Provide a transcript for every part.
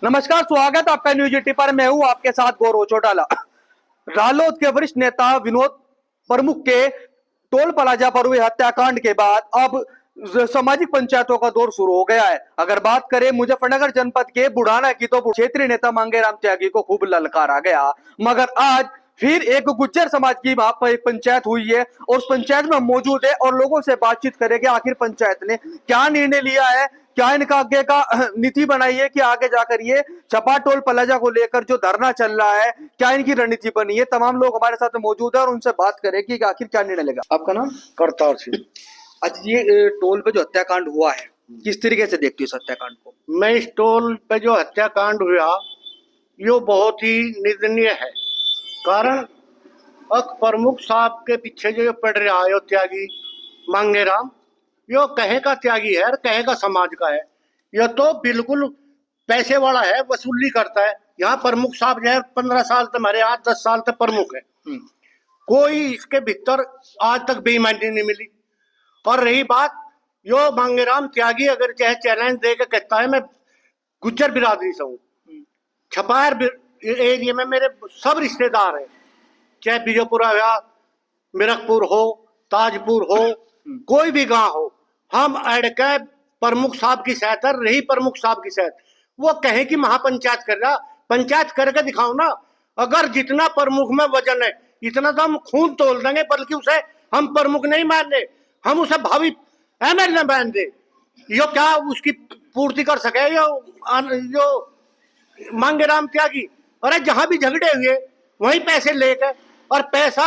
नमस्कार, स्वागत आपका न्यूज 80 पर। मैं हूं आपके साथ गौरव चौटाला। रालोद के वरिष्ठ नेता विनोद प्रमुख के टोल प्लाजा पर हुए हत्याकांड के बाद अब सामाजिक पंचायतों का दौर शुरू हो गया है। अगर बात करें मुजफ्फरनगर जनपद के बुढ़ाना की, तो क्षेत्रीय नेता मांगेराम त्यागी को खूब ललकारा गया, मगर आज फिर एक गुज्जर समाज की वहां पर पंचायत हुई है और उस पंचायत में मौजूद है और लोगों से बातचीत करेंगे आखिर पंचायत ने क्या निर्णय लिया है, क्या इनका आगे का नीति बनाई है कि आगे जाकर ये छपा टोल प्लाजा को लेकर जो धरना चल रहा है, क्या इनकी रणनीति बनी है। तमाम लोग हमारे साथ मौजूद है और उनसे बात करें कि आखिर क्या निर्णय लेगा। आपका नाम? करतार सिंह। आज ये टोल पे जो हत्याकांड हुआ है, किस तरीके से देखती हो इस हत्याकांड को? मैं इस टोल पे जो हत्याकांड हुआ यो बहुत ही निंदनीय है। कारण अक प्रमुख साहब के पीछे जो पड़ रहा है त्यागी मांगेराम, यो कहे का त्यागी है और कहे का समाज का है। यह तो बिल्कुल पैसे वाला है, वसूली करता है। यहाँ प्रमुख साहब जो है 15 साल तक हमारे आज 10 साल तक प्रमुख है, कोई इसके भीतर आज तक बेईमानी नहीं मिली। और रही बात यो मांगेराम त्यागी अगर चाहे चैलेंज दे के कहता है मैं गुज्जर बिरादरी से हूँ, छपायर एरिया में मेरे सब रिश्तेदार हैं, चाहे बीजपुरा या मिरकपुर हो, ताजपुर हो, कोई भी गांव हो, हम अड़ के प्रमुख साहब की सहायता रही प्रमुख साहब की सहायता। वो कहे कि महापंचायत कर रहा, पंचायत करके दिखाओ ना। अगर जितना प्रमुख में वजन है इतना तो हम खून तोल देंगे, बल्कि उसे हम प्रमुख नहीं मानने, हम उसे भावी एमएलए मान दे। यो क्या उसकी पूर्ति कर सके यो मांगेराम त्यागी? अरे जहां भी झगड़े हुए वहीं पैसे लेके, और पैसा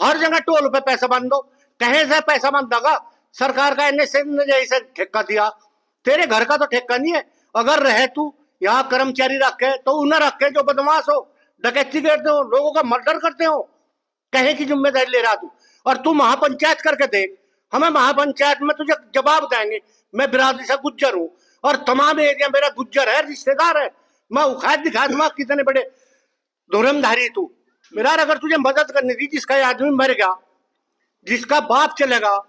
हर जगह टोल पे पैसा बंद दो, कहीं से पैसा बंदेगा? सरकार का एनएसए ने जैसे ठेका दिया, तेरे घर का तो ठेका नहीं है। अगर रहे तू यहाँ कर्मचारी रखे तो उन्हें रखे जो बदमाश हो, डकैती करते हो, लोगों का मर्डर करते हो, कहे की जिम्मेदारी ले रहा तू। और तू महापंचायत करके देख, हमें महापंचायत में तुझे जवाब देंगे। मैं बिरादरी से गुज्जर हूँ और तमाम एरिया मेरा गुज्जर है, रिश्तेदार है। मैं उखाड़ दिखा दूंगा कितने बड़े धर्मधारी तू मेरा। अगर तुझे मदद करनी थी, जिसका आदमी मर गया, जिसका बाप चलेगा,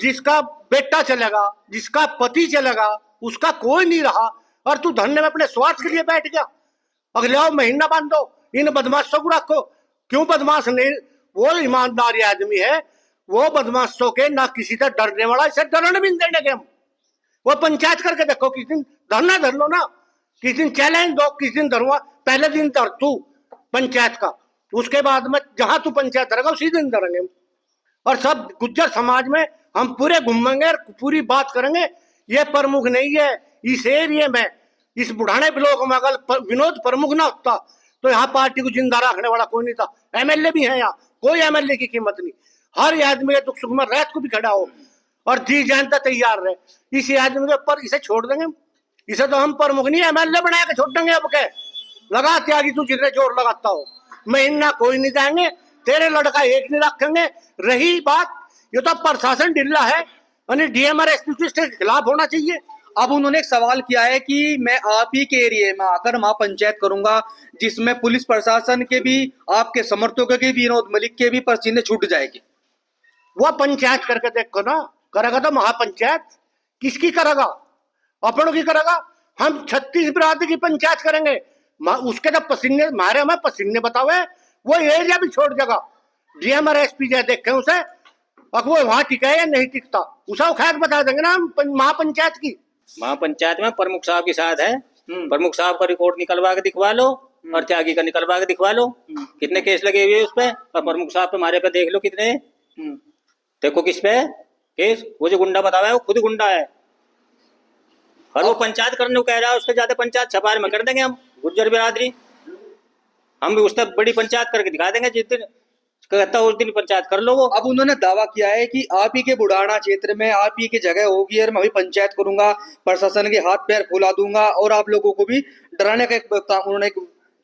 जिसका बेटा चलेगा, जिसका पति चलेगा, उसका कोई नहीं रहा, और तू धरने में अपने स्वार्थ के लिए बैठ गया। अगले महीना बांधो, इन बदमाशों को रखो। क्यों बदमाश नहीं? वो ईमानदारी आदमी है, वो बदमाशों के ना किसी से डरने वाला, इसे डरने भी नहीं देने के हम। वो पंचायत करके देखो, किस दिन धरना धर लो ना, किस दिन चैलेंज दो, किस दिन धरूंगा। पहले दिन धर तू पंचायत का, उसके बाद में जहां तू पंचायत धरेगा उसी दिन धरेंगे। और सब गुज्जर समाज में हम पूरे घूमेंगे और पूरी बात करेंगे। ये प्रमुख नहीं है इस एरिया में, इस बुढ़ाने ब्लॉक में। अगर विनोद प्रमुख ना होता तो यहाँ पार्टी को जिंदा रखने वाला कोई नहीं था। एमएलए भी है यहाँ, कोई एमएलए की कीमत नहीं। हर आदमी के दुख सुख में रात को भी खड़ा हो और जी जानता तैयार रहे। इस आदमी के ऊपर इसे छोड़ देंगे, इसे तो हम प्रमुख नहीं एमएलए बना के छोड़ देंगे। अब के लगा त्यागी तू जितने जोर लगाता हो, महीना कोई नहीं जाएंगे, तेरे लड़का एक नहीं रखेंगे। रही बात, ये तो प्रशासन ढिल्ला है, यानी डीएमआर एसपी के खिलाफ होना चाहिए। अब उन्होंने एक सवाल किया है कि मैं आप ही के एरिया में आकर महापंचायत करूंगा, जिसमें पुलिस प्रशासन के भी, आपके समर्थकों के भी, विनोद मलिक के भी पसीने छूट जाएगी। वो पंचायत करके देखो ना, करेगा तो महापंचायत किसकी करेगा? अपनों की करेगा। हम 36 बिरादरी की पंचायत करेंगे, उसके तो पसीने मारे, हमें पसीने बतावे, वो एरिया भी छोड़ देगा। डीएमआर एसपी जाए देखे उसे, अब वो वहां टिका है या नहीं टिकता, उसे खैर बता देंगे ना हम महापंचायत की। महापंचायत में प्रमुख साहब के साथ है, प्रमुख साहब का रिकॉर्ड निकलवा के दिखवा लो और त्यागी का निकलवा के दिखवा लो। कितने केस लगे हुए उस पे, और प्रमुख साहब पे हमारे पे देख लो कितने। देखो किस पे केस, वो जो गुंडा बतावा है वो खुद गुंडा है, और वो पंचायत करने को कह रहा है। उससे ज्यादा पंचायत छपार में कर देंगे हम गुज्जर बिरादरी, हम भी उससे बड़ी पंचायत करके दिखा देंगे। जिस दिन कहता उस दिन पंचायत कर लो वो। अब उन्होंने दावा किया है कि आप ही के बुढ़ाना क्षेत्र में आप ही की जगह होगी और मैं भी पंचायत करूंगा, प्रशासन के हाथ पैर फुला दूंगा और आप लोगों को भी डराने का उन्होंने एक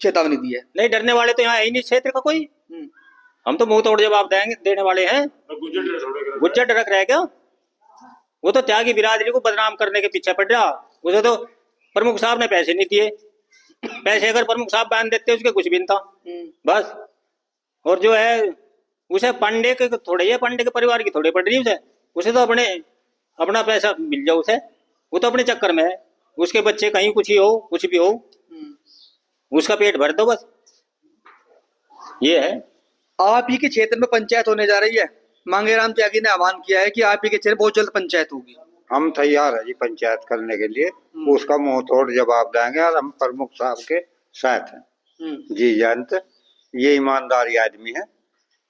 चेतावनी दी है। नहीं, डरने वाले तो यहाँ है ही नहीं क्षेत्र का कोई। हम तो मुंह तोड़ जवाब देने वाले हैं। गुज्जर डरक रहे क्या? वो तो त्यागी बिरादरी को बदनाम करने के पीछे पड़ रहा। उसे तो प्रमुख साहब ने पैसे नहीं दिए, पैसे अगर प्रमुख साहब बांध देते उसके कुछ भी नहीं था बस। और जो है उसे पांडे के थोड़े ही, पांडे के परिवार की थोड़े पड़ रही है उसे तो अपना पैसा मिल जाओ उसे, वो तो अपने चक्कर में है। उसके बच्चे कहीं कुछ ही हो, कुछ भी हो, उसका पेट भर दो बस, ये है। आप ही के क्षेत्र में पंचायत होने जा रही है। मांगेराम त्यागी ने आह्वान किया है कि आप ही के क्षेत्र में बहुत जल्द पंचायत होगी। हम तैयार है जी पंचायत करने के लिए, उसका मुंह तोड़ जवाब देंगे और हम प्रमुख साहब के साथ हैं। जी जयंत ये ईमानदारी आदमी है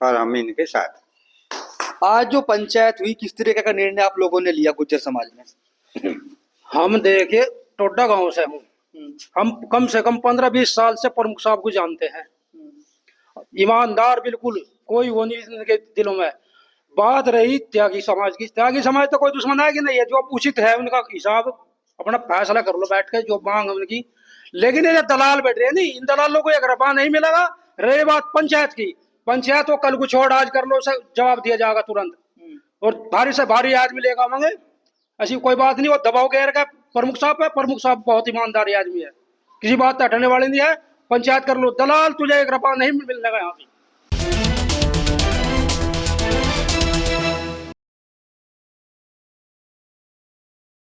और हम इनके साथ हैं। आज जो पंचायत हुई, किस तरीके का निर्णय आप लोगों ने लिया गुज्जर समाज में? हम देखिए टोडा गांव से हूँ, हम कम से कम 15-20 साल से प्रमुख साहब को जानते हैं। ईमानदार बिल्कुल, कोई वो नहीं इनके दिलों में। बात रही त्यागी समाज की, त्यागी समाज तो कोई दुश्मन है कि नहीं है, जो उचित है उनका हिसाब अपना फैसला कर लो बैठ के, जो मांग है उनकी। लेकिन ये दलाल बैठ रहे हैं नहीं, इन दलालों को एक रुपया नहीं मिलेगा। रही बात पंचायत की, पंचायत को कल को छोड़ आज कर लो, उसे जवाब दिया जाएगा तुरंत, और भारी से भारी आदमी लेगा मांगे, ऐसी कोई बात नहीं। वो दबाव कह रखा प्रमुख साहब पे, प्रमुख साहब बहुत ईमानदारी आदमी है, किसी बात हटने वाले नहीं है। पंचायत कर लो, दलाल तुझे एक रुपया नहीं मिलने का यहाँ पे।